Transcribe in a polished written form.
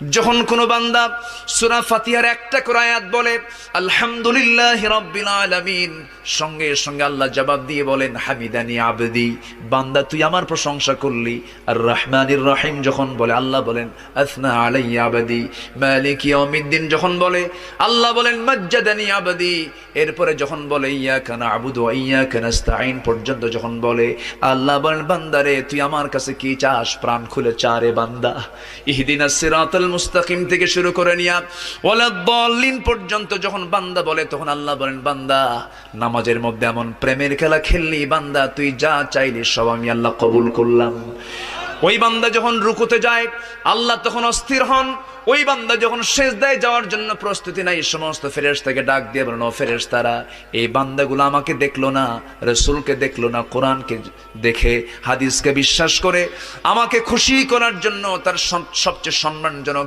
যখন কোনো বান্দা সূরা ফাতিহার একটা করে আয়াত বলে আলহামদুলিল্লাহি রাব্বিল আলামিন, সঙ্গে সঙ্গে আল্লাহ জবাব দিয়ে বলেন হামিদানি আবদি, বান্দা তুই আমার প্রশংসা করলি। আর রহমানির রহিম যখন বলে আল্লাহ বলেন আসনা আলাইয়া আবদি। মালিক ইয়াউমিদ্দিন যখন বলে আল্লাহ বলেন মাজ্জাদানি আবদি। এরপরে যখন বলে ইয়াকা না'বুদু ওয়া ইয়াকা নাস্তাঈন পর্যন্ত যখন বলে আল্লাহ বলেন বান্দারে তুই আমার কাছে কি চাস, প্রাণ খুলে চারে বান্দা। ইহদিনাস সিরাতাল মুস্তাকিম থেকে শুরু করে নিয়া ওয়ালাদ-দাল্লিন পর্যন্ত যখন বান্দা বলে তখন আল্লাহ বলেন বান্দা নামাজের মধ্যে এমন প্রেমের খেলা খেললি বান্দা, তুই যা চাইলি সব আমি আল্লাহ কবুল করলাম। ওই বান্দা যখন রুকুতে যায় আল্লাহ তখন অস্থির হন। ওই বান্দা যখন সিজদায় যাওয়ার জন্য প্রস্তুতি নাই, সমস্ত ফেরেশতাকে ডাক দিয়ে বলেন ও ফেরেশতারা, এই বান্দাগুলো আমাকে দেখলো না, রাসূলকে দেখলো না, কোরআনকে দেখে হাদিসকে বিশ্বাস করে আমাকে খুশি করার জন্য তার সবচেয়ে সম্মানজনক